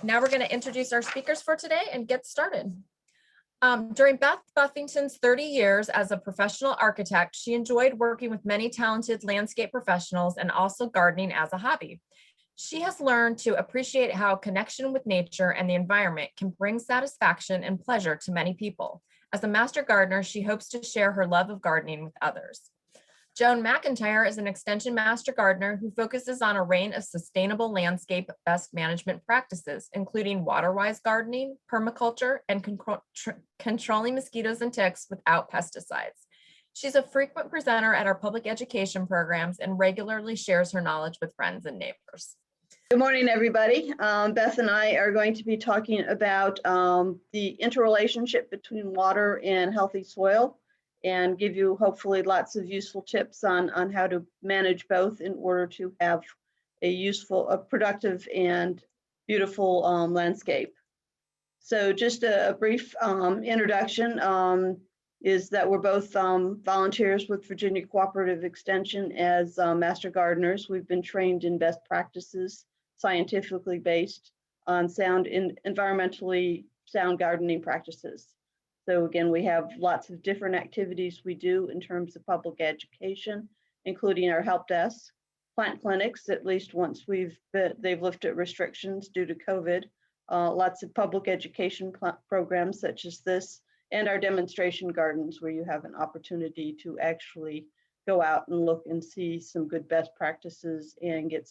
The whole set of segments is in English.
Now we're going to introduce our speakers for today and get started. During Beth Buffington's 30 years as a professional architect, she enjoyed working with many talented landscape professionals and also gardening as a hobby. She has learned to appreciate how connection with nature and the environment can bring satisfaction and pleasure to many people. As a master gardener, she hopes to share her love of gardening with others. Joan McIntyre is an extension master gardener who focuses on a range of sustainable landscape best management practices, including water-wise gardening, permaculture, and controlling mosquitoes and ticks without pesticides. She's a frequent presenter at our public education programs and regularly shares her knowledge with friends and neighbors. Good morning, everybody. Beth and I are going to be talking about the interrelationship between water and healthy soil, and give you hopefully lots of useful tips on how to manage both in order to have a useful, productive and beautiful landscape. So just a brief introduction is that we're both volunteers with Virginia Cooperative Extension as master gardeners. We've been trained in best practices, scientifically based on environmentally sound gardening practices. So again, we have lots of different activities we do in terms of public education, including our help desk, plant clinics, at least once they've lifted restrictions due to COVID, lots of public education programs such as this, and our demonstration gardens where you have an opportunity to actually go out and look and see some good best practices and get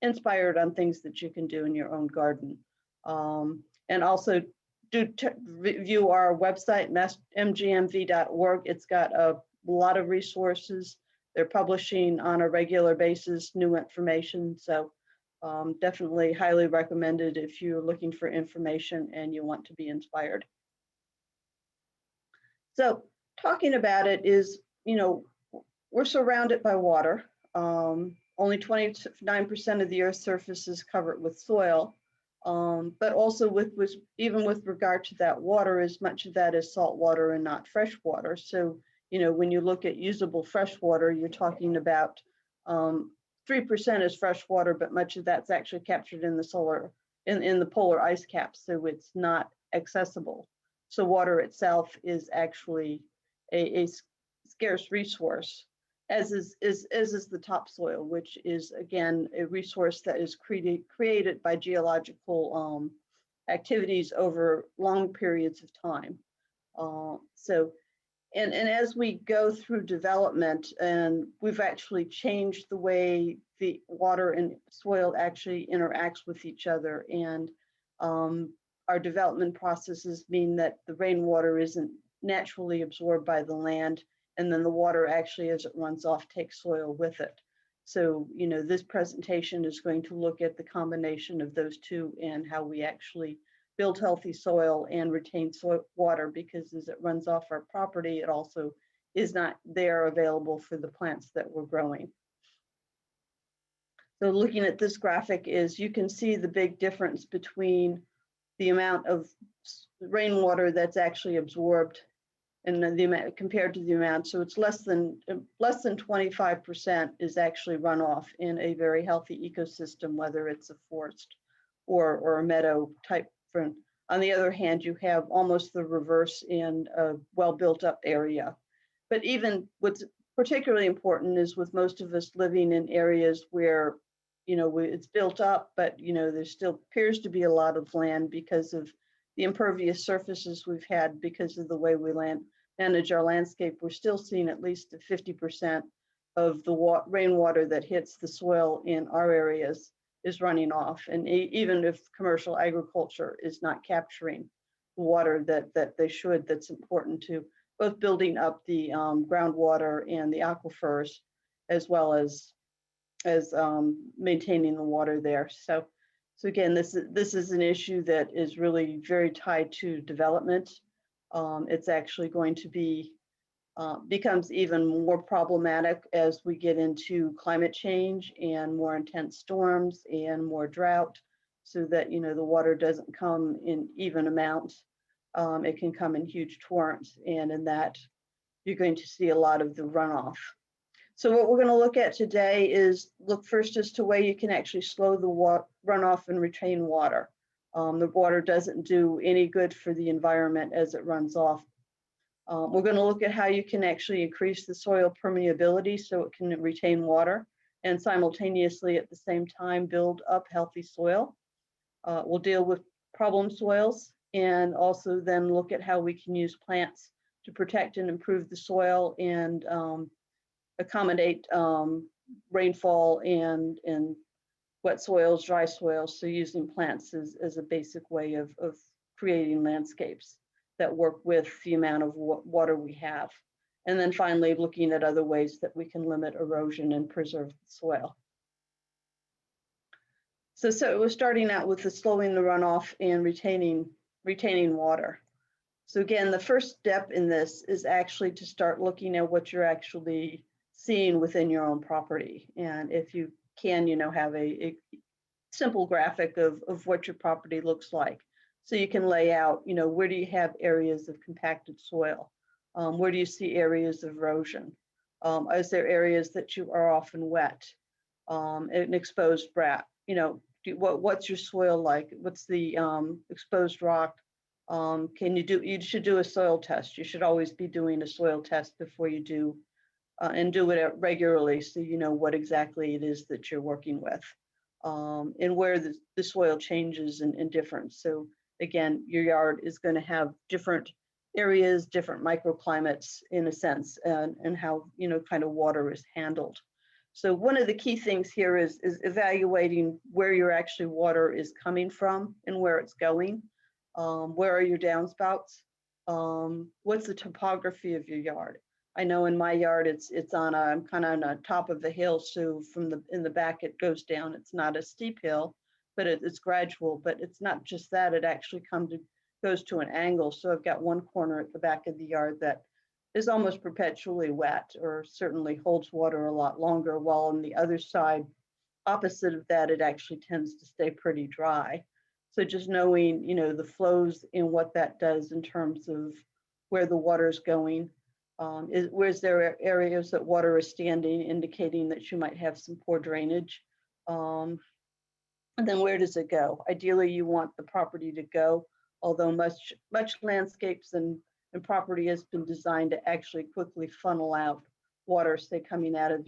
inspired on things that you can do in your own garden. And also review our website, mgmv.org. It's got a lot of resources. They're publishing on a regular basis new information. So definitely highly recommended if you're looking for information and you want to be inspired. So talking about it is, we're surrounded by water. Only 29% of the Earth's surface is covered with soil. But also even with regard to that water, as much of that is salt water and not fresh water. So, when you look at usable fresh water, you're talking about 3% is fresh water, but much of that's actually captured in the polar ice caps, so it's not accessible. So water itself is actually a scarce resource, as is the topsoil, which is again a resource that is created by geological activities over long periods of time. And as we go through development, and we've actually changed the way the water and soil actually interacts with each other, and our development processes mean that the rainwater isn't naturally absorbed by the land, and then the water actually, as it runs off, takes soil with it. So, this presentation is going to look at the combination of those two and how we actually build healthy soil and retain water, because as it runs off our property, it also is not there available for the plants that we're growing. So looking at this graphic is, you can see the big difference between the amount of rainwater that's actually absorbed and the amount compared to the amount. So it's less than 25% is actually runoff in a very healthy ecosystem, whether it's a forest or a meadow type. On the other hand, you have almost the reverse in a well built up area. But even what's particularly important is, with most of us living in areas where it's built up, but there still appears to be a lot of land because of the impervious surfaces we've had because of the way we manage our landscape. We're still seeing at least 50% of the rainwater that hits the soil in our areas is running off. And even if commercial agriculture is not capturing the water that they should, that's important to both building up the groundwater and the aquifers, as well as maintaining the water there. So again, this is an issue that is really very tied to development. It's actually going to be becomes even more problematic as we get into climate change and more intense storms and more drought, so that the water doesn't come in even amounts. It can come in huge torrents, and in that you're going to see a lot of the runoff. So what we're going to look at today is look first as to way you can actually slow the runoff and retain water. The water doesn't do any good for the environment as it runs off. We're going to look at how you can actually increase the soil permeability so it can retain water and simultaneously at the same time build up healthy soil. We'll deal with problem soils and also then look at how we can use plants to protect and improve the soil and accommodate rainfall and wet soils, dry soils. So using plants as a basic way of creating landscapes that work with the amount of water we have. And then finally, looking at other ways that we can limit erosion and preserve the soil. So we're starting out with the slowing the runoff and retaining water. So again, the first step in this is actually to start looking at what you're actually seeing within your own property. And if you can, have a simple graphic of what your property looks like. So you can lay out, where do you have areas of compacted soil? Where do you see areas of erosion? Is there areas that you are often wet? An exposed brat, what's your soil like? What's the exposed rock? You should do a soil test. You should always be doing a soil test before you do, and do it regularly so you know what exactly it is that you're working with, and where the soil changes and difference. So again, your yard is going to have different areas, different microclimates in a sense, and how, kind of water is handled. So one of the key things here is evaluating where your actually water is coming from and where it's going. Where are your downspouts? What's the topography of your yard? I know in my yard, I'm kind of on the top of a hill, so in the back it goes down. It's not a steep hill, but it's gradual. But it's not just that; it actually goes to an angle. So I've got one corner at the back of the yard that is almost perpetually wet, or certainly holds water a lot longer, while on the other side, opposite of that, it actually tends to stay pretty dry. So just knowing, the flows and what that does in terms of where the water is going. Where's there areas that water is standing, indicating that you might have some poor drainage. And then where does it go? Ideally, you want the property to go, although much landscapes and property has been designed to actually quickly funnel out water, say, coming out of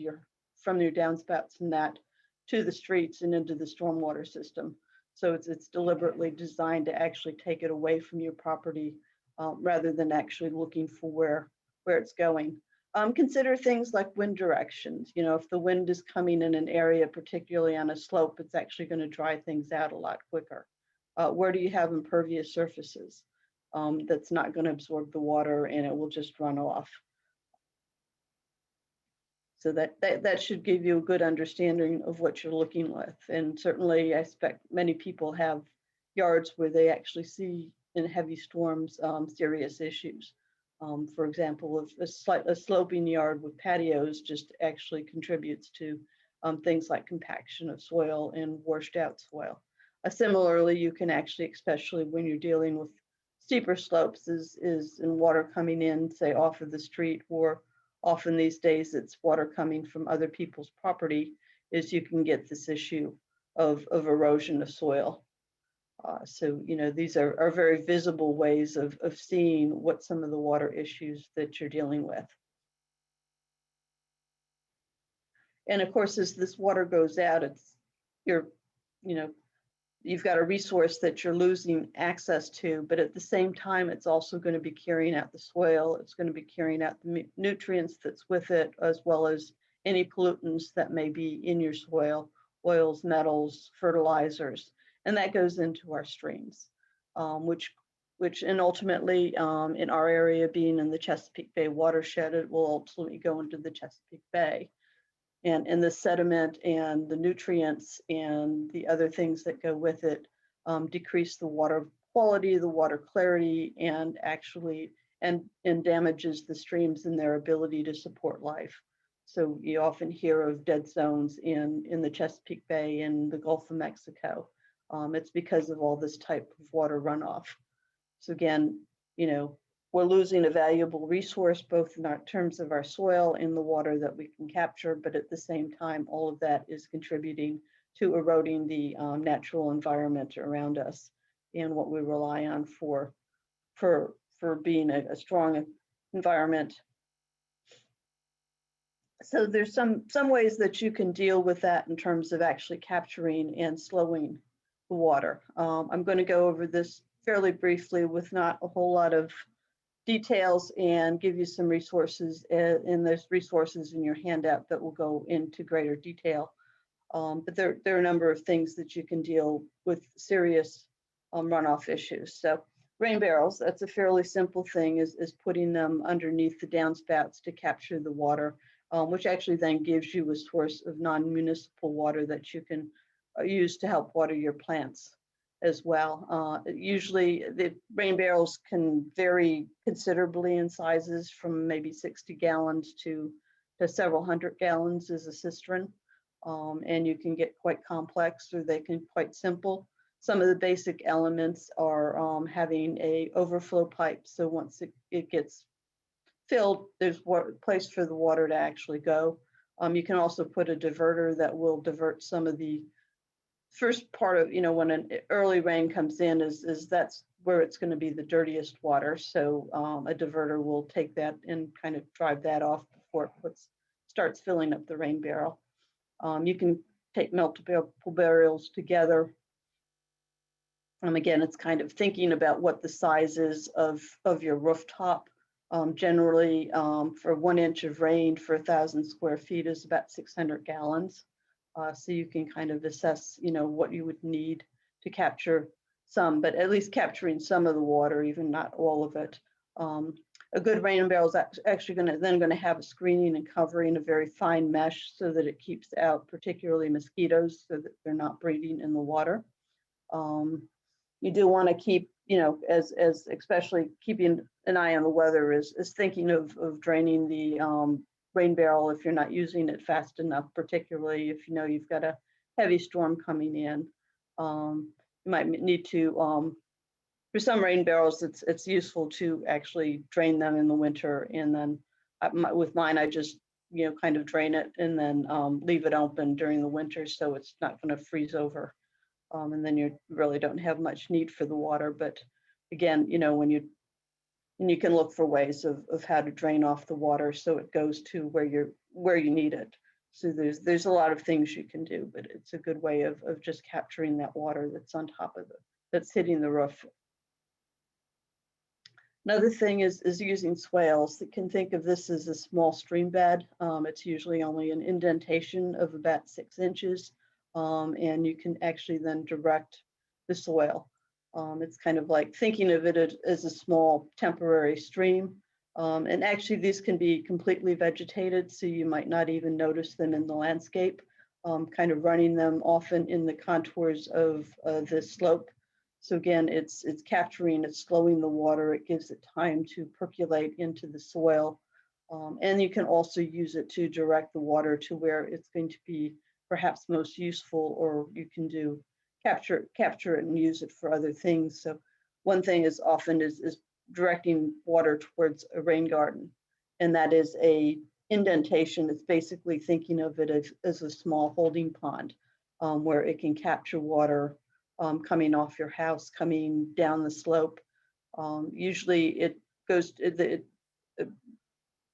from your downspouts and that to the streets and into the stormwater system. So it's deliberately designed to actually take it away from your property, rather than actually looking for where it's going. Consider things like wind directions. If the wind is coming in an area, particularly on a slope, it's actually going to dry things out a lot quicker. Where do you have impervious surfaces? That's not going to absorb the water and it will just run off. So that should give you a good understanding of what you're looking with. And certainly I expect many people have yards where they actually see in heavy storms serious issues. For example, a sloping yard with patios just actually contributes to things like compaction of soil and washed out soil. Similarly, you can actually, especially when you're dealing with steeper slopes, is in water coming in, say, off of the street, or often these days it's water coming from other people's property, is you can get this issue of erosion of soil. So, these are very visible ways of seeing what some of the water issues that you're dealing with. And of course, as this water goes out, you've got a resource that you're losing access to, but at the same time, it's also going to be carrying out the soil. It's going to be carrying out the nutrients that's with it, as well as any pollutants that may be in your soil, oils, metals, fertilizers, and that goes into our streams, which and ultimately in our area being in the Chesapeake Bay watershed, it will ultimately go into the Chesapeake Bay. And the sediment and the nutrients and the other things that go with it decrease the water quality, the water clarity, and actually and damages the streams in their ability to support life. So you often hear of dead zones in the Chesapeake Bay and the Gulf of Mexico. It's because of all this type of water runoff. So again, we're losing a valuable resource, both in terms of our soil and the water that we can capture, but at the same time, all of that is contributing to eroding the natural environment around us. and what we rely on for being a strong environment. So there's some ways that you can deal with that in terms of actually capturing and slowing the water. I'm going to go over this fairly briefly with not a whole lot of details and give you some resources, and there's resources in your handout that will go into greater detail. But there are a number of things that you can deal with serious runoff issues. So rain barrels, that's a fairly simple thing, is putting them underneath the downspouts to capture the water, which actually then gives you a source of non-municipal water that you can use to help water your plants as well. Usually the rain barrels can vary considerably in sizes from maybe 60 gallons to several hundred gallons as a cistern. And you can get quite complex, or they can be quite simple. Some of the basic elements are having a overflow pipe. So once it gets filled, there's a place for the water to actually go. You can also put a diverter that will divert some of the first part of, when an early rain comes in, is that's where it's going to be the dirtiest water. So a diverter will take that and kind of drive that off before it starts filling up the rain barrel. You can take multiple barrels together. Again, it's kind of thinking about what the size is of your rooftop. Generally, for 1 inch of rain for 1,000 square feet is about 600 gallons. So you can kind of assess, what you would need to capture some, but at least capturing some of the water, even not all of it. A good rain barrel is actually going to have a screening and covering, a very fine mesh, so that it keeps out particularly mosquitoes, so that they're not breeding in the water. You do want to keep, as especially keeping an eye on the weather, is thinking of draining the rain barrel if you're not using it fast enough, particularly if you've got a heavy storm coming in. You might need to, for some rain barrels, it's useful to actually drain them in the winter, and then with mine, I just kind of drain it and then leave it open during the winter, so it's not going to freeze over. And then you really don't have much need for the water. But again, when you can look for ways of how to drain off the water so it goes to where you need it. So there's a lot of things you can do, but it's a good way of just capturing that water that's on top of it, that's hitting the roof. Another thing is using swales. You can think of this as a small stream bed. It's usually only an indentation of about 6 inches. And you can actually then direct the soil. It's kind of like thinking of it as a small temporary stream. And actually these can be completely vegetated, so you might not even notice them in the landscape, kind of running them often in the contours of the slope. So again, it's capturing, it's slowing the water, it gives it time to percolate into the soil. And you can also use it to direct the water to where it's going to be perhaps most useful, or you can do capture it and use it for other things. So one thing is often is directing water towards a rain garden, and that is a indentation. It's basically thinking of it as a small holding pond, where it can capture water coming off your house, coming down the slope. Usually it goes,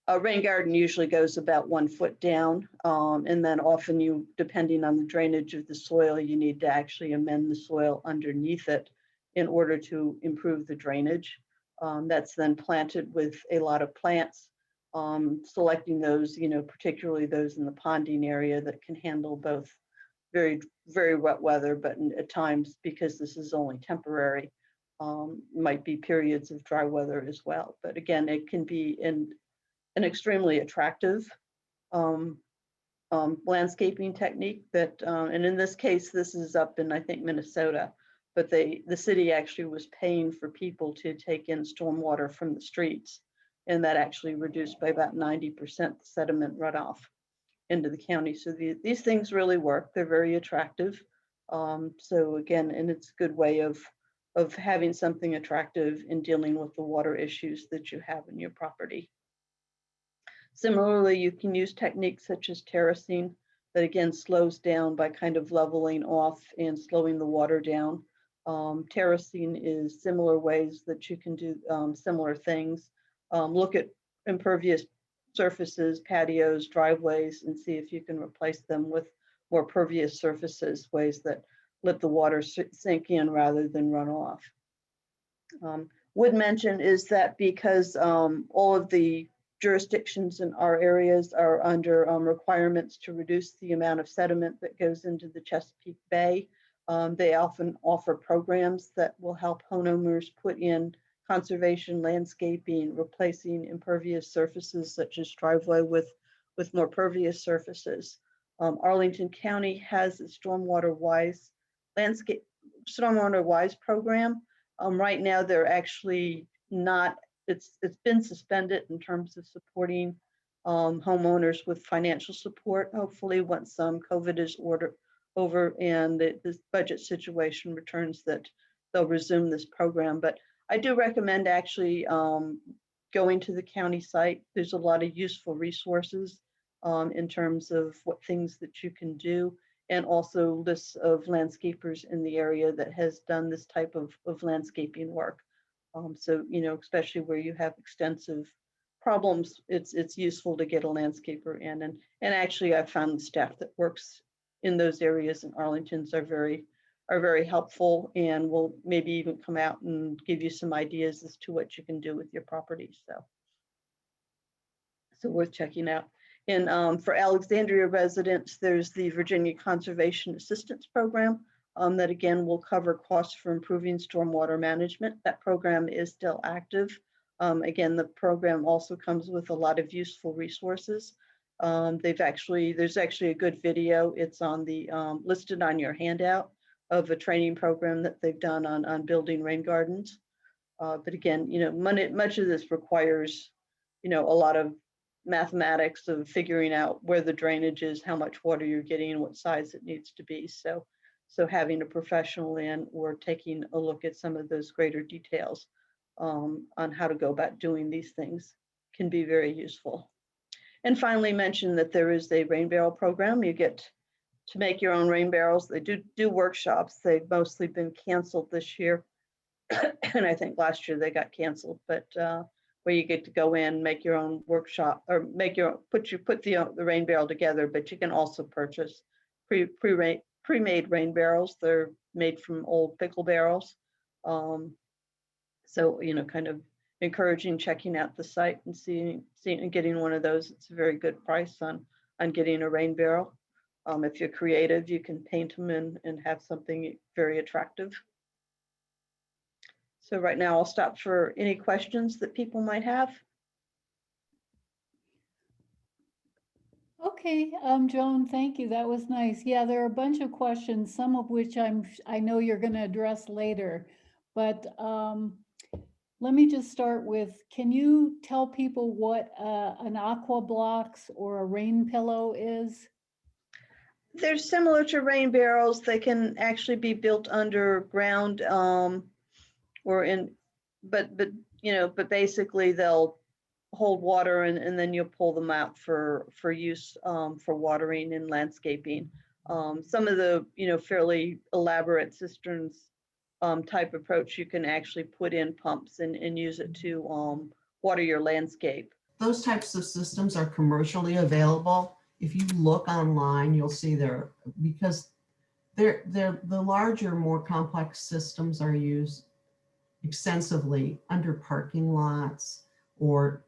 a rain garden usually goes about 1 foot down, and then often depending on the drainage of the soil, you need to actually amend the soil underneath it in order to improve the drainage. That's then planted with a lot of plants, selecting those, particularly those in the ponding area that can handle both very, very wet weather, but at times, because this is only temporary, might be periods of dry weather as well. But again, it can be an extremely attractive landscaping technique that, and in this case, this is up in, I think, Minnesota, but the city actually was paying for people to take in stormwater from the streets, and that actually reduced by about 90% the sediment runoff into the county. So these things really work. They're very attractive. So again, and it's a good way of having something attractive in dealing with the water issues that you have in your property. Similarly, you can use techniques such as terracing that again slows down by kind of leveling off and slowing the water down. Terracing is similar ways that you can do similar things. Look at impervious surfaces, patios, driveways, and see if you can replace them with more pervious surfaces, ways that let the water sink in rather than run off. Would mention is that because all of the jurisdictions in our areas are under requirements to reduce the amount of sediment that goes into the Chesapeake Bay, they often offer programs that will help homeowners put in conservation landscaping, replacing impervious surfaces such as driveway with more pervious surfaces. Arlington County has a stormwater wise program. Right now, they're actually not, it's been suspended in terms of supporting homeowners with financial support. Hopefully, once COVID is over and this budget situation returns, that they'll resume this program. But I do recommend actually going to the county site. There's a lot of useful resources in terms of what things that you can do, and also lists of landscapers in the area that has done this type of landscaping work. So, you know, especially where you have extensive problems, it's useful to get a landscaper in. And actually, I've found the staff that works in those areas in Arlington's are very helpful, and will maybe even come out and give you some ideas as to what you can do with your property. So worth checking out. And for Alexandria residents, there's the Virginia Conservation Assistance Program that again will cover costs for improving stormwater management. That program is still active. Again, the program also comes with a lot of useful resources. There's actually a good video. It's on the listed on your handout of a training program that they've done on building rain gardens. But again, you know, much of this requires, you know, a lot of mathematics of figuring out where the drainage is, how much water you're getting, and what size it needs to be. So having a professional in or taking a look at some of those greater details on how to go about doing these things can be very useful. And finally, mention that there is a rain barrel program. You get to make your own rain barrels. They do workshops. They've mostly been canceled this year. And I think last year they got canceled, but where you get to go in, make your own workshop, or make your put the rain barrel together. But you can also purchase pre-made rain barrels. They're made from old pickle barrels. So, you know, kind of encouraging checking out the site and seeing and getting one of those. It's a very good price on getting a rain barrel. If you're creative, you can paint them and have something very attractive. So right now I'll stop for any questions that people might have. Okay, Joan, thank you. That was nice. Yeah, there are a bunch of questions, some of which I know you're going to address later. But let me just start with, can you tell people what an aqua blocks or a rain pillow is? They're similar to rain barrels. They can actually be built underground or in, but you know, but basically they'll hold water and then you'll pull them out for use for watering and landscaping. Some of the, you know, fairly elaborate cisterns type approach, you can actually put in pumps and use it to water your landscape. Those types of systems are commercially available. If you look online, you'll see because the larger, more complex systems are used extensively under parking lots or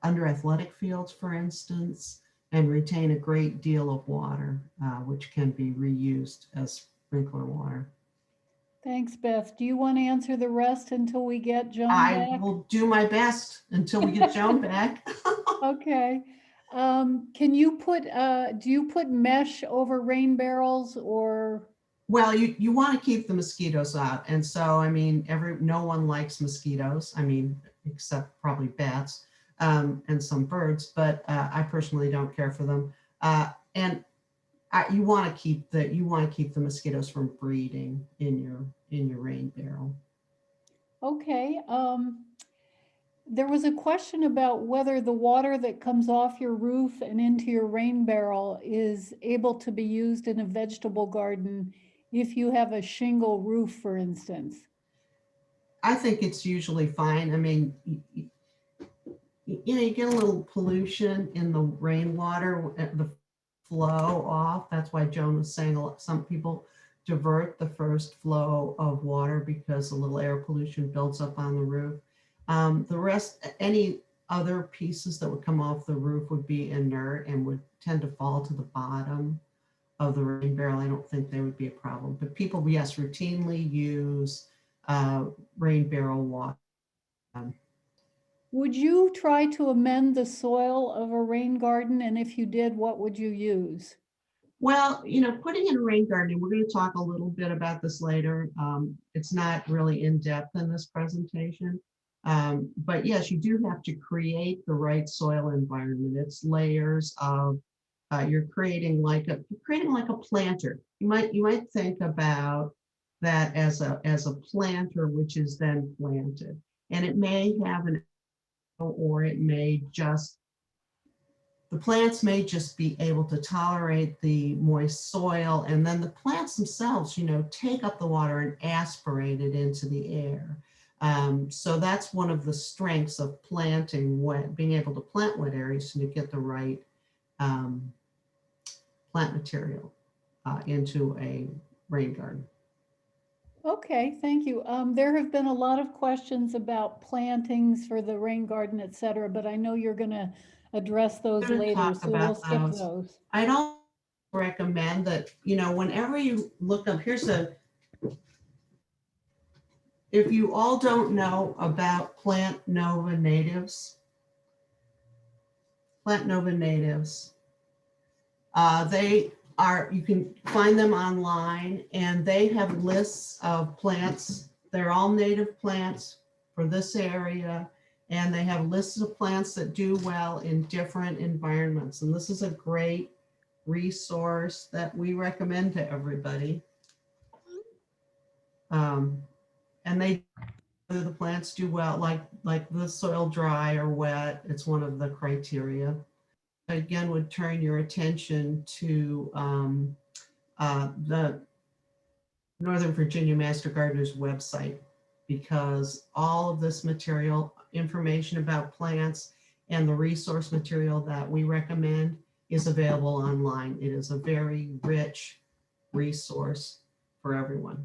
under athletic fields, for instance, and retain a great deal of water, which can be reused as sprinkler water. Thanks, Beth. Do you want to answer the rest until we get Joan back? I will do my best until we get Joan back. Okay. Can you do you put mesh over rain barrels or? Well, you want to keep the mosquitoes out. And so, I mean, no one likes mosquitoes. I mean, except probably bats and some birds, but I personally don't care for them. You want to keep the mosquitoes from breeding in your rain barrel. Okay. There was a question about whether the water that comes off your roof and into your rain barrel is able to be used in a vegetable garden if you have a shingle roof, for instance? I think it's usually fine. I mean, you get a little pollution in the rainwater, the flow off. That's why Joan was saying some people divert the first flow of water because a little air pollution builds up on the roof. The rest, any other pieces that would come off the roof would be inert and would tend to fall to the bottom of the rain barrel. I don't think they would be a problem, but people, yes, routinely use rain barrel water. Would you try to amend the soil of a rain garden? And if you did, what would you use? Well, putting in a rain garden, we're going to talk a little bit about this later. It's not really in depth in this presentation. But yes, you do have to create the right soil environment. It's layers of, you're creating like a planter. You might think about that as a planter, which is then planted. And it may have or it may just, the plants may just be able to tolerate the moist soil, and then the plants themselves, take up the water and aspirate it into the air. So that's one of the strengths of planting wet, being able to plant wet areas to get the right plant material into a rain garden. Okay, thank you. There have been a lot of questions about plantings for the rain garden, et cetera, but I know you're going to address those We're gonna later, talk so we'll about skip those. those. I don't recommend that, whenever you look up, if you all don't know about Plant Nova natives, you can find them online, and they have lists of plants. They're all native plants for this area, and they have lists of plants that do well in different environments. And this is a great resource that we recommend to everybody. And the plants do well, like the soil dry or wet. It's one of the criteria. Again, would turn your attention to the Northern Virginia Master Gardeners website, because all of this material, information about plants, and the resource material that we recommend is available online. It is a very rich resource for everyone.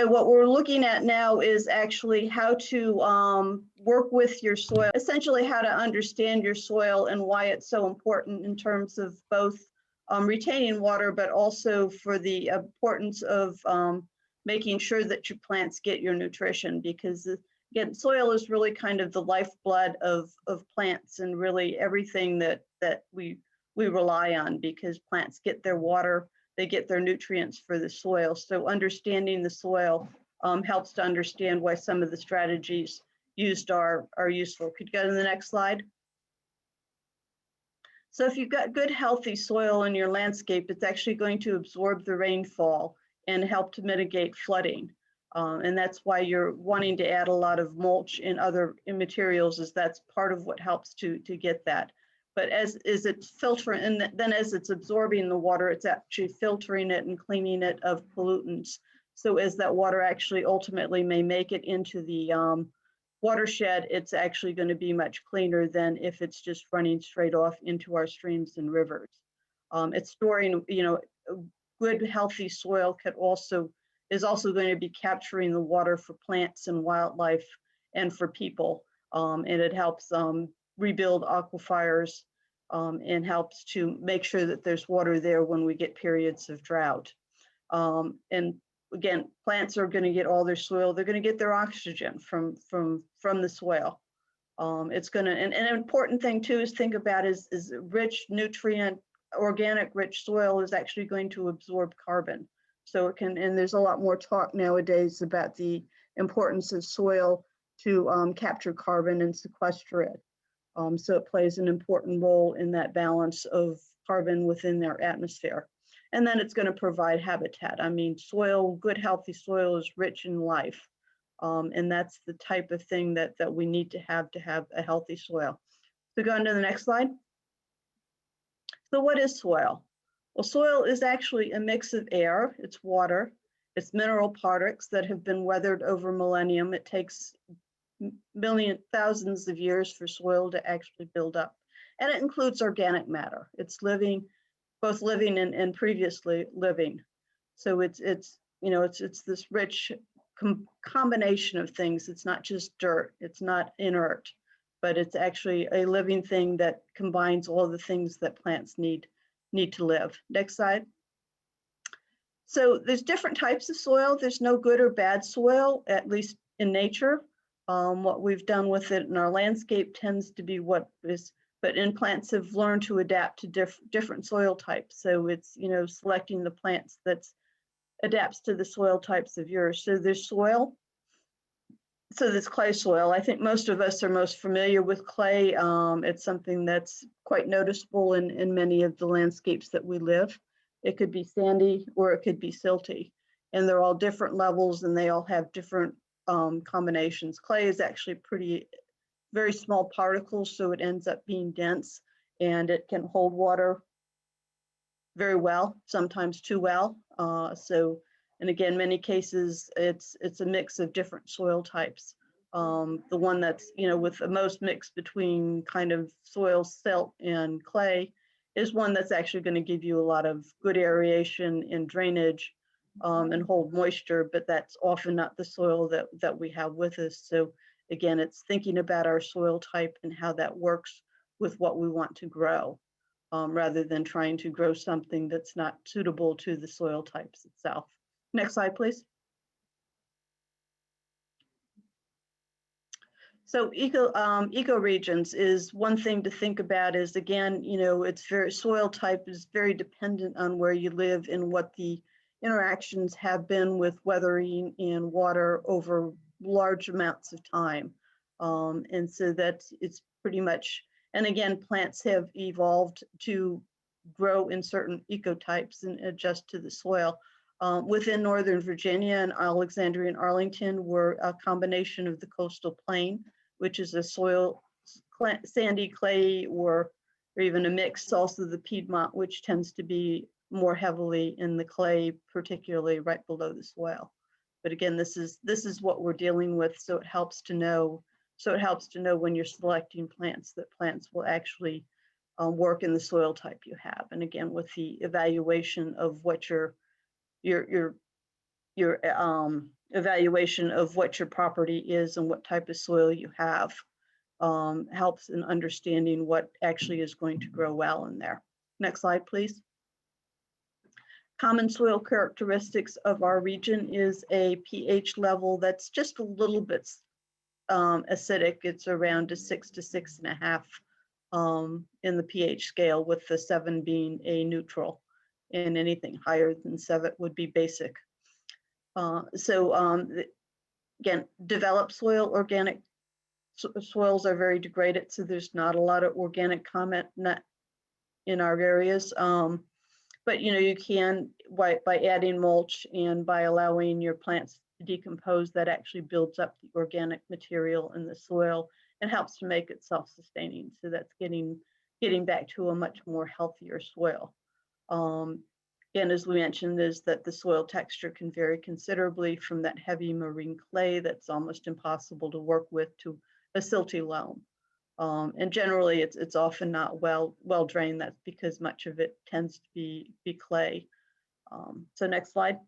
What we're looking at now is actually how to work with your soil, essentially how to understand your soil and why it's so important in terms of both retaining water, but also for the importance of making sure that your plants get your nutrition, because again, soil is really kind of the lifeblood of plants and really everything that we rely on, because plants get their water, they get their nutrients for the soil. So understanding the soil helps to understand why some of the strategies used are useful. Could you go to the next slide? So if you've got good, healthy soil in your landscape, it's actually going to absorb the rainfall and help to mitigate flooding. And that's why you're wanting to add a lot of mulch and other materials, is that's part of what helps to get that. But as it's filtering, and then as it's absorbing the water, it's actually filtering it and cleaning it of pollutants. So as that water actually ultimately may make it into the watershed, it's actually going to be much cleaner than if it's just running straight off into our streams and rivers. It's storing, good healthy soil is also going to be capturing the water for plants and wildlife and for people. And it helps rebuild aquifers and helps to make sure that there's water there when we get periods of drought. And again, plants are going to get all their soil, they're going to get their oxygen from the soil. It's going to, and an important thing too is think about is rich nutrient, organic rich soil is actually going to absorb carbon. So it can, and there's a lot more talk nowadays about the importance of soil to capture carbon and sequester it. So it plays an important role in that balance of carbon within their atmosphere. And then it's going to provide habitat. I mean, soil, good healthy soil is rich in life. And that's the type of thing that we need to have a healthy soil. So go on to the next slide. So what is soil? Well, soil is actually a mix of air, it's water, It's mineral products that have been weathered over millennium. It takes thousands of years for soil to actually build up. And it includes organic matter. It's living, both living and previously living. So it's this rich combination of things. It's not just dirt, it's not inert, but it's actually a living thing that combines all the things that plants need to live. Next slide. So there's different types of soil. There's no good or bad soil, at least in nature. What we've done with it in our landscape tends to be what is, but in plants have learned to adapt to different soil types. So it's, selecting the plants that adapts to the soil types of yours. So there's soil. So this clay soil, I think most of us are most familiar with clay. It's something that's quite noticeable in many of the landscapes that we live. It could be sandy or it could be silty, and they're all different levels and they all have different combinations. Clay is actually very small particles, so it ends up being dense and it can hold water very well, sometimes too well. And again, many cases, it's a mix of different soil types. The one that's, with the most mix between kind of soil, silt, and clay is one that's actually going to give you a lot of good aeration and drainage and hold moisture, but that's often not the soil that we have with us. So again, it's thinking about our soil type and how that works with what we want to grow, rather than trying to grow something that's not suitable to the soil types itself. Next slide, please. So ecoregions is one thing to think about. Is again, soil type is very dependent on where you live and what the interactions have been with weathering and water over large amounts of time. And so it's pretty much, and again, plants have evolved to grow in certain ecotypes and adjust to the soil. Within Northern Virginia and Alexandria and Arlington were a combination of the coastal plain, which is a soil, sandy clay, or even a mix. Also the Piedmont, which tends to be more heavily in the clay, particularly right below the soil. But again, this is what we're dealing with, so it helps to know. So it helps to know when you're selecting plants that plants will actually work in the soil type you have. And again, with the evaluation of what your evaluation of what your property is and what type of soil you have helps in understanding what actually is going to grow well in there. Next slide, please. Common soil characteristics of our region is a pH level that's just a little bit acidic. It's around a 6 to 6.5 in the pH scale, with the 7 being a neutral, and anything higher than 7 would be basic. Again, developed soil, organic soils are very degraded, so there's not a lot of organic comment in our areas. But you can, by adding mulch and by allowing your plants to decompose, that actually builds up the organic material in the soil and helps to make it self-sustaining. So that's getting back to a much more healthier soil. Again, as we mentioned, is that the soil texture can vary considerably from that heavy marine clay that's almost impossible to work with to a silty loam. And generally, it's often not well drained. That's because much of it tends to be clay. So next slide.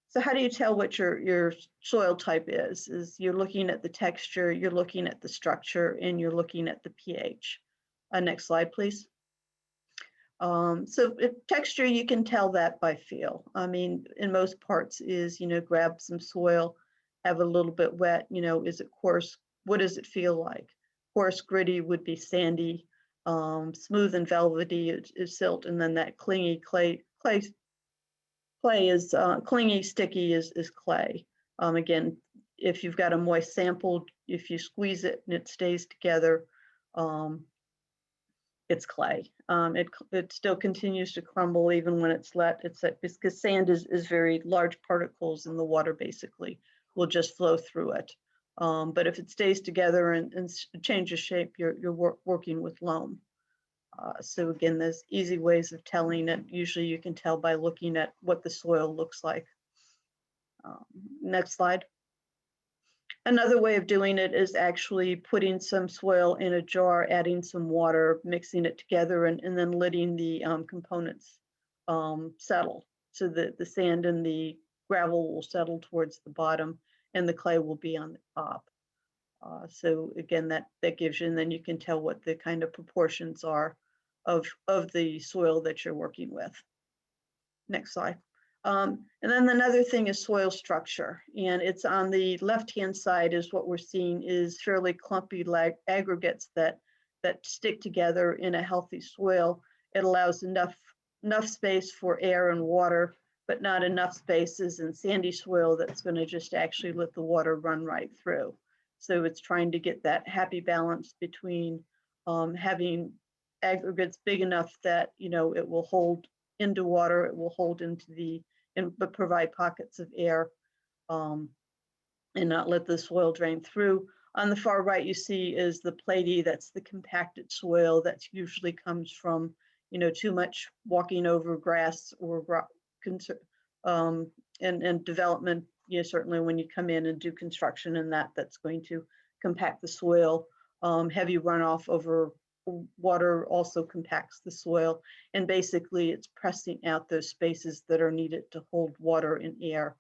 So how do you tell what your soil type is? You're looking at the texture, you're looking at the structure, and you're looking at the pH. Next slide, please. So texture, you can tell that by feel. I mean, in most parts is, grab some soil, have a little bit wet, is it coarse? What does it feel like? Coarse, gritty would be sandy. Smooth and velvety is silt, and then that clingy clay is clingy, sticky is clay. Again, if you've got a moist sample, if you squeeze it and it stays together, it's clay. It still continues to crumble even when it's because sand is very large particles, and the water basically will just flow through it. But if it stays together and changes shape, you're working with loam. So again, there's easy ways of telling it. Usually you can tell by looking at what the soil looks like. Next slide. Another way of doing it is actually putting some soil in a jar, adding some water, mixing it together, and then letting the components settle. So that the sand and the gravel will settle towards the bottom and the clay will be on the top. So again, that gives you, and then you can tell what the kind of proportions are of the soil that you're working with. Next slide. And then another thing is soil structure, and it's on the left-hand side is what we're seeing is fairly clumpy aggregates that stick together in a healthy soil. It allows enough space for air and water, but not enough spaces in sandy soil that's going to just actually let the water run right through. So it's trying to get that happy balance between having aggregates big enough that, you know, it will hold into water, it will hold into but provide pockets of air and not let the soil drain through. On the far right, you see is the platy, that's the compacted soil that usually comes from, you know, too much walking over grass or and development. You know, certainly when you come in and do construction and that's going to compact the soil. Heavy runoff over water also compacts the soil, and basically it's pressing out those spaces that are needed to hold water and air,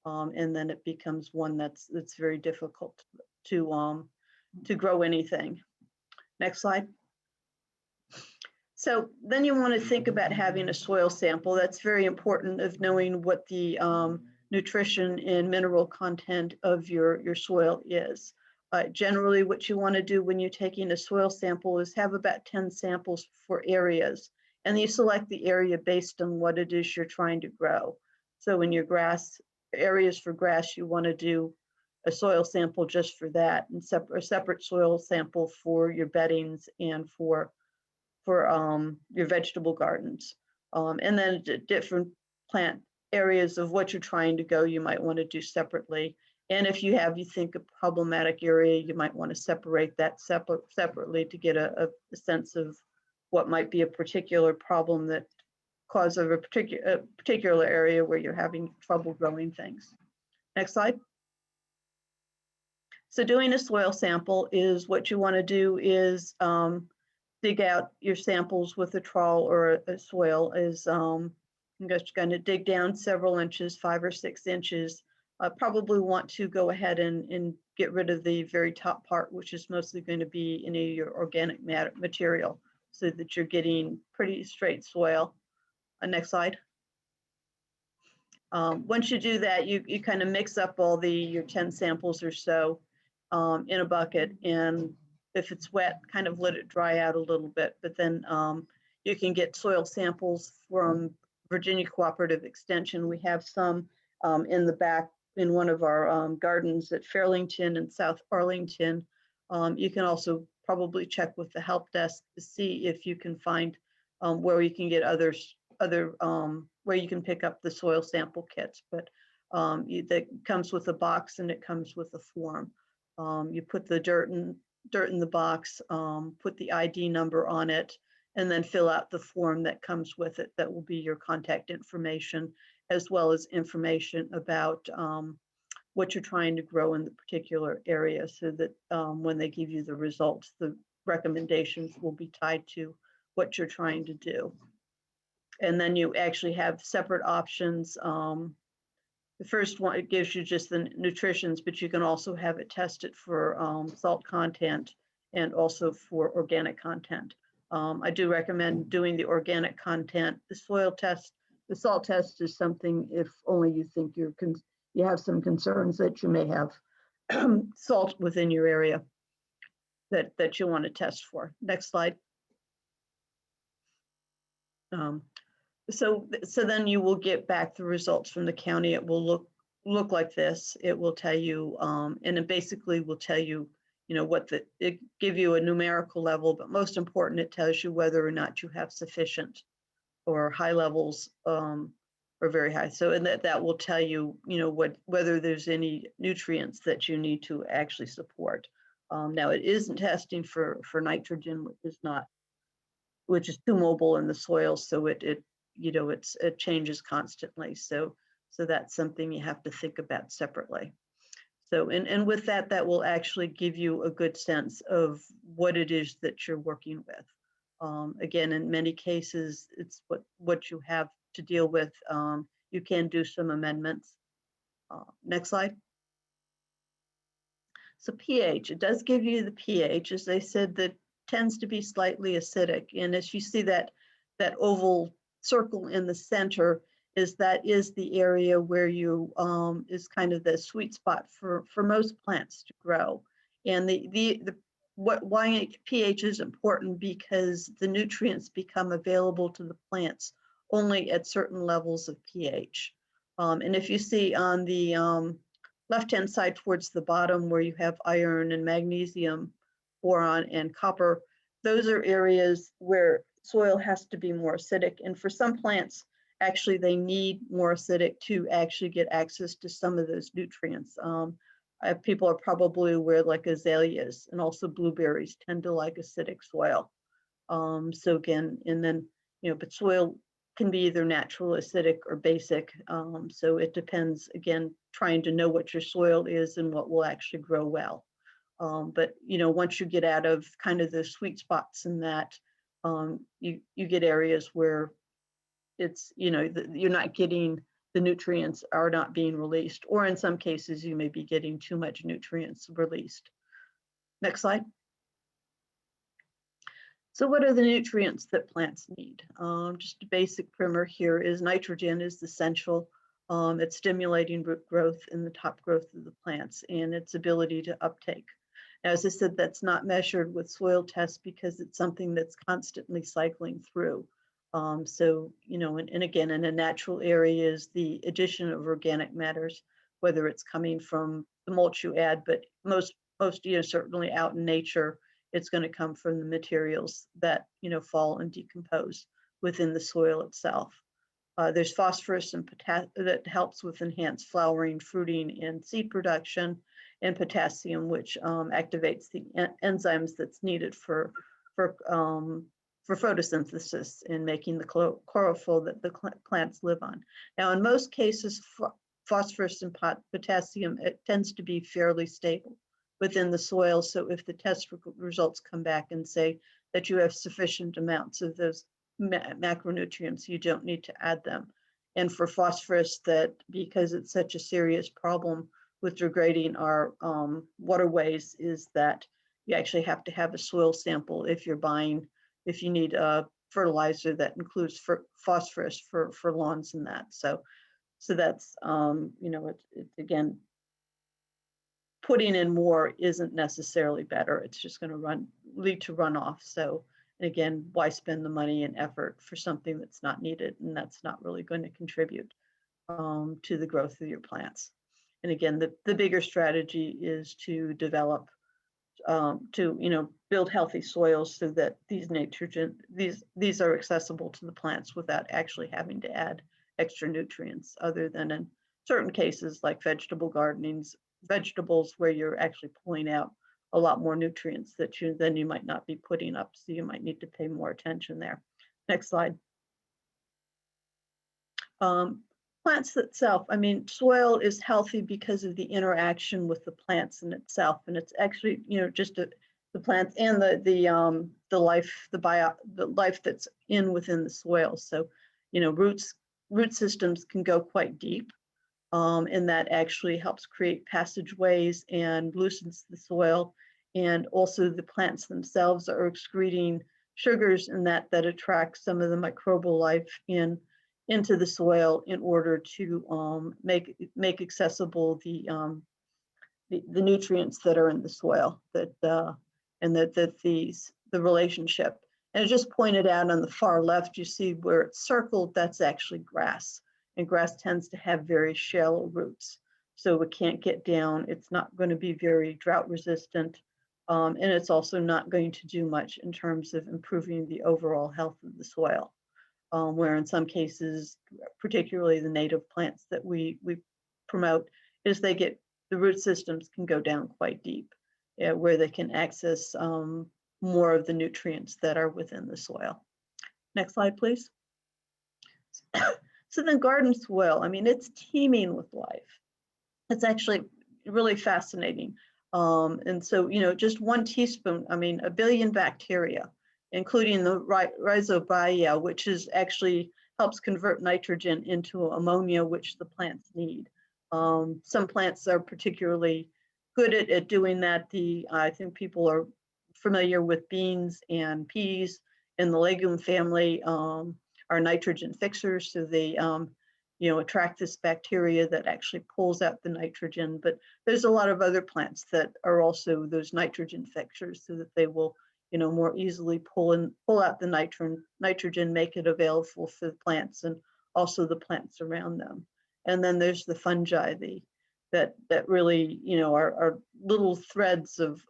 and then it becomes one that's very difficult to grow anything. Next slide. So then you want to think about having a soil sample. That's very important of knowing what the nutrition and mineral content of your soil is. Generally, what you want to do when you're taking a soil sample is have about 10 samples for areas, and you select the area based on what it is you're trying to grow. So in your grass areas for grass, you want to do a soil sample just for that, and a separate soil sample for your beddings and for your vegetable gardens. And then different plant areas of what you're trying to go, you might want to do separately. And if you think a problematic area, you might want to separate that separately to get a sense of what might be a particular problem that causes a particular area where you're having trouble growing things. Next slide. So doing a soil sample is what you want to do is dig out your samples with a trowel or a soil is I'm just going to dig down several inches, 5 or 6 inches. I probably want to go ahead and get rid of the very top part, which is mostly going to be any of your organic material, so that you're getting pretty straight soil. Next slide. Once you do that, you kind of mix up all your 10 samples or so in a bucket, and if it's wet, kind of let it dry out a little bit, but then you can get soil samples from Virginia Cooperative Extension. We have some in the back in one of our gardens at Fairlington and South Arlington. You can also probably check with the help desk to see if you can find where you can get where you can pick up the soil sample kits, but that comes with a box and it comes with a form. You put the dirt in the box, put the ID number on it, and then fill out the form that comes with it. That will be your contact information, as well as information about what you're trying to grow in the particular area, so that when they give you the results, the recommendations will be tied to what you're trying to do. And then you actually have separate options. The first one, it gives you just the nutritions, but you can also have it tested for salt content and also for organic content. I do recommend doing the organic content. The soil test, the salt test is something if only you think you have some concerns that you may have salt within your area that you want to test for. Next slide. So then you will get back the results from the county. It will look like this. It will tell you, and it basically will tell you, it give you a numerical level, but most important, it tells you whether or not you have sufficient or high levels or very high. So, and that will tell you, whether there's any nutrients that you need to actually support. Now, it isn't testing for nitrogen, which is too mobile in the soil, so it changes constantly. So So that's something you have to think about separately. So, and with that, that will actually give you a good sense of what it is that you're working with. Again, in many cases, it's what you have to deal with. You can do some amendments. Next slide. So pH, it does give you the pH, as I said, that tends to be slightly acidic. And as you see that oval circle in the center, that is the area where you is kind of the sweet spot for most plants to grow. And why pH is important, because the nutrients become available to the plants only at certain levels of pH. And if you see on the left-hand side towards the bottom where you have iron and magnesium, boron and copper, those are areas where soil has to be more acidic. And for some plants, actually they need more acidic to actually get access to some of those nutrients. People are probably aware, like azaleas and also blueberries tend to like acidic soil. So again, and then, but soil can be either natural, acidic, or basic. So it depends, again, trying to know what your soil is and what will actually grow well. But, once you get out of kind of the sweet spots in that, you get areas where it's, you're not getting, the nutrients are not being released, or in some cases you may be getting too much nutrients released. Next slide. So what are the nutrients that plants need? Just a basic primer here is nitrogen is essential. It's stimulating root growth in the top growth of the plants and its ability to uptake. Now, as I said, that's not measured with soil tests because it's something that's constantly cycling through. So, and again, in a natural area is the addition of organic matters, whether it's coming from the mulch you add, but most, certainly out in nature, it's going to come from the materials that, fall and decompose within the soil itself. There's phosphorus and potassium that helps with enhanced flowering, fruiting, and seed production, and potassium, which activates the enzymes that's needed for photosynthesis and making the chlorophyll that the plants live on. Now, in most cases, phosphorus and potassium, it tends to be fairly stable within the soil. So if the test results come back and say that you have sufficient amounts of those macronutrients, you don't need to add them. And for phosphorus, that because it's such a serious problem with degrading our waterways, is that you actually have to have a soil sample if you need a fertilizer that includes phosphorus for lawns and that. So that's, it's again, putting in more isn't necessarily better. It's just going to lead to runoff. So again, why spend the money and effort for something that's not needed and that's not really going to contribute to the growth of your plants? And again, the bigger strategy is to develop, build healthy soils so that these are accessible to the plants without actually having to add extra nutrients, other than in certain cases like vegetables where you're actually pulling out a lot more nutrients that you might not be putting up. So you might need to pay more attention there. Next slide. Plants itself, soil is healthy because of the interaction with the plants in itself. And it's actually, just the plants and the life that's within the soil. So, root systems can go quite deep. And that actually helps create passageways and loosens the soil. And also the plants themselves are excreting sugars in that attract some of the microbial life into the soil in order to make accessible the nutrients that are in the soil, the relationship. And I just pointed out on the far left, you see where it's circled, that's actually grass. And grass tends to have very shallow roots. So it can't get down. It's not going to be very drought resistant. And it's also not going to do much in terms of improving the overall health of the soil. Where in some cases, particularly the native plants that we promote, is the root systems can go down quite deep, where they can access more of the nutrients that are within the soil. Next slide, please. So then garden soil, I mean, it's teeming with life. It's actually really fascinating. And so, just 1 teaspoon, I mean, 1 billion bacteria, including the rhizobia, which is actually helps convert nitrogen into ammonia, which the plants need. Some plants are particularly good at doing that. I think people are familiar with beans and peas in the legume family are nitrogen fixers. So they, attract this bacteria that actually pulls out the nitrogen. But there's a lot of other plants that are also those nitrogen fixers so that they will, more easily pull out the nitrogen, make it available for the plants and also the plants around them. And then there's the fungi, that really, are little threads of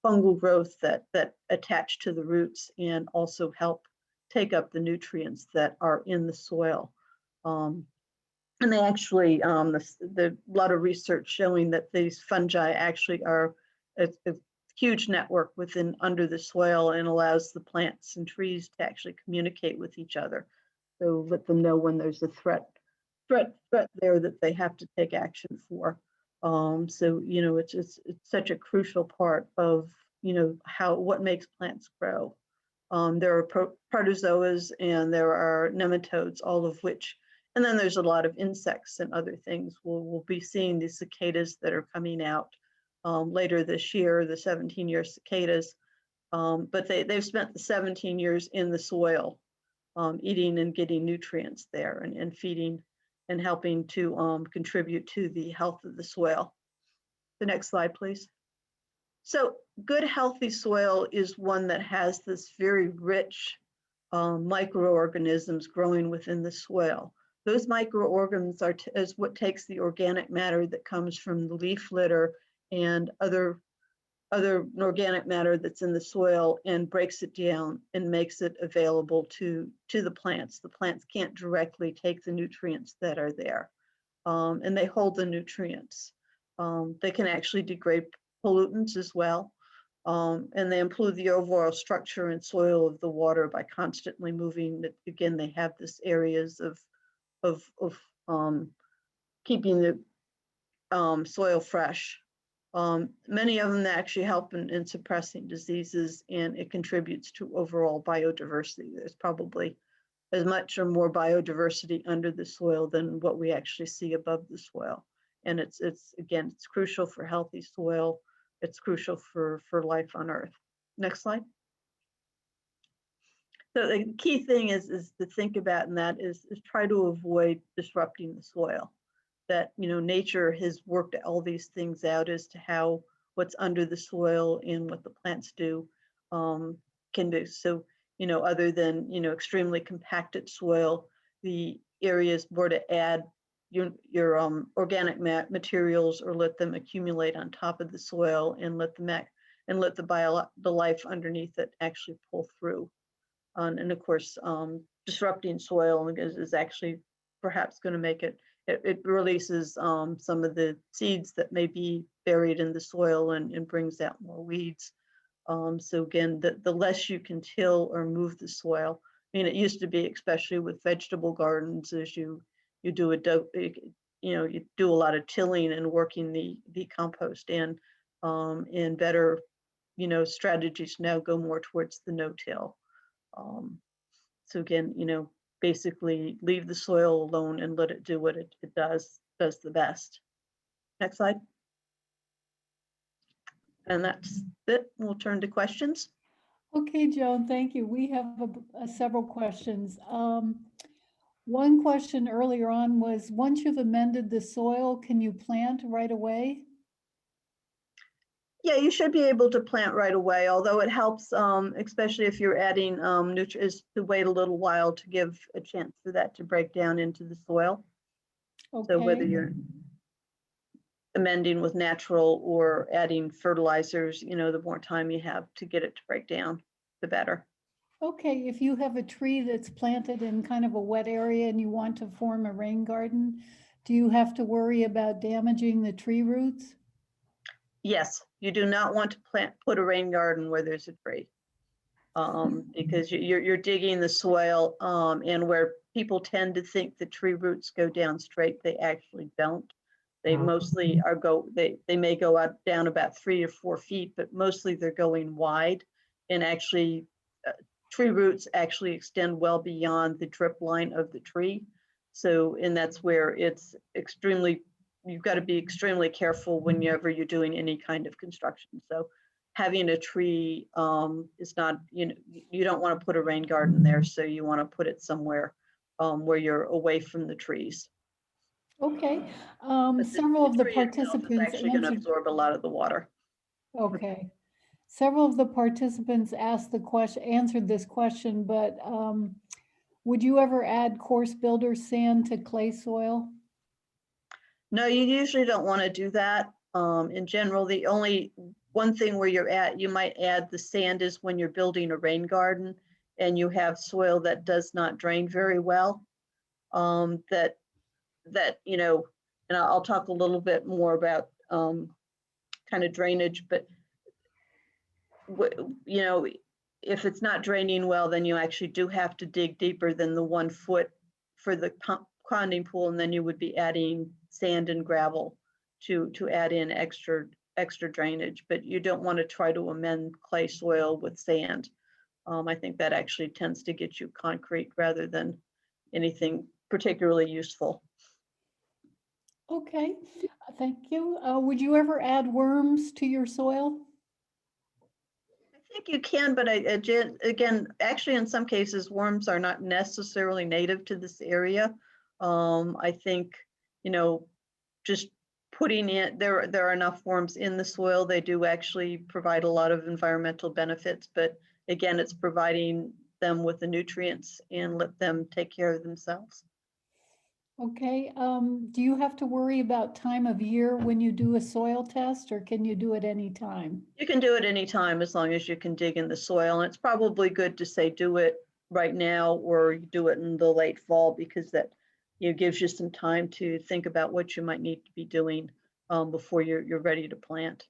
fungal growth that attach to the roots and also help take up the nutrients that are in the soil. And they actually, the lot of research showing that these fungi actually are a huge network under the soil and allows the plants and trees to actually communicate with each other. So let them know when there's a threat there that they have to take action for. So it's such a crucial part of what makes plants grow. There are protozoas and there are nematodes, all of which, and then there's a lot of insects and other things. We'll be seeing the cicadas that are coming out later this year, the 17-year cicadas. But they've spent the 17 years in the soil, eating and getting nutrients there and feeding and helping to contribute to the health of the soil. The next slide, please. So good, healthy soil is one that has this very rich microorganisms growing within the soil. Those microorganisms is what takes the organic matter that comes from the leaf litter and other organic matter that's in the soil and breaks it down and makes it available to the plants. The plants can't directly take the nutrients that are there, and they hold the nutrients. They can actually degrade pollutants as well, and they improve the overall structure and soil of the water by constantly moving. Again, they have this areas of keeping the soil fresh. Many of them actually help in suppressing diseases, and it contributes to overall biodiversity. There's probably as much or more biodiversity under the soil than what we actually see above the soil. And it's crucial for healthy soil. It's crucial for life on Earth. Next slide. So the key thing is to think about, and that is try to avoid disrupting the soil. That nature has worked all these things out as to how what's under the soil and what the plants do can do. So other than extremely compacted soil, the areas were to add your organic materials or let them accumulate on top of the soil and let the life underneath it actually pull through. And of course, disrupting soil is actually perhaps going to make it releases some of the seeds that may be buried in the soil and brings out more weeds. So again, the less you can till or move the soil. I mean, it used to be, especially with vegetable gardens, as you do you do a lot of tilling and working the compost in, and better strategies now go more towards the no-till. So again, basically leave the soil alone and let it do what it does the best. Next slide. And that's it. We'll turn to questions. Okay, Joan, thank you. We have several questions. One question earlier on was, once you've amended the soil, can you plant right away? Yeah, you should be able to plant right away, although it helps, especially if you're adding nutrients, to wait a little while to give a chance for that to break down into the soil. Okay. So whether you're amending with natural or adding fertilizers, the more time you have to get it to break down, the better. Okay, if you have a tree that's planted in kind of a wet area and you want to form a rain garden, do you have to worry about damaging the tree roots? Yes, you do not want to put a rain garden where there's a tree, because you're digging the soil, and where people tend to think the tree roots go down straight. They actually don't. They Oh. mostly they may go out down about 3 or 4 feet, but mostly they're going wide. And actually, tree roots actually extend well beyond the drip line of the tree. So, and that's where it's extremely, you've got to be extremely careful whenever you're doing any kind of construction. So having a tree is not, you don't want to put a rain garden there. So you want to put it somewhere where you're away from the trees. Okay, But several of the tree itself is participants actually going to answered. absorb a lot of the water. Okay. Several of the participants asked the question, answered this question, but would you ever add coarse builder sand to clay soil? No, you usually don't want to do that. In general, the only one thing where you might add the sand is when you're building a rain garden and you have soil that does not drain very well. That, and I'll talk a little bit more about kind of drainage, but if it's not draining well, then you actually do have to dig deeper than the 1 foot for the ponding pool, and then you would be adding sand and gravel to add in extra drainage. But you don't want to try to amend clay soil with sand. I think that actually tends to get you concrete rather than anything particularly useful. Okay, thank you. Would you ever add worms to your soil? I think you can, but again, actually, in some cases, worms are not necessarily native to this area. I think, just putting in, there are enough worms in the soil. They do actually provide a lot of environmental benefits, but again, it's providing them with the nutrients and let them take care of themselves. Okay, do you have to worry about time of year when you do a soil test, or can you do it anytime? You can do it anytime as long as you can dig in the soil. And it's probably good to say do it right now or you do it in the late fall, because that gives you some time to think about what you might need to be doing before you're ready to plant.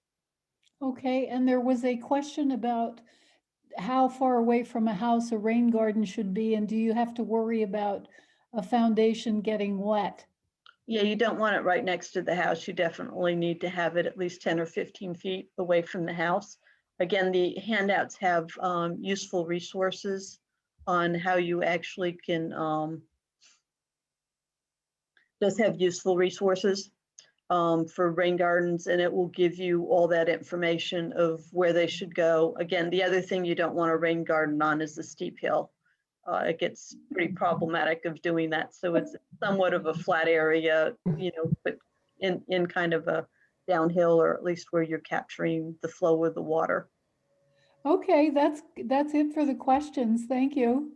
Okay, and there was a question about how far away from a house a rain garden should be, and do you have to worry about a foundation getting wet? Yeah, you don't want it right next to the house. You definitely need to have it at least 10 or 15 feet away from the house. Again, the handouts have useful resources on how you actually can, does have useful resources for rain gardens, and it will give you all that information of where they should go. Again, the other thing you don't want a rain garden on is the steep hill. It gets pretty problematic of doing that. So it's somewhat of a flat area, but in kind of a downhill, or at least where you're capturing the flow of the water. Okay, that's it for the questions. Thank you.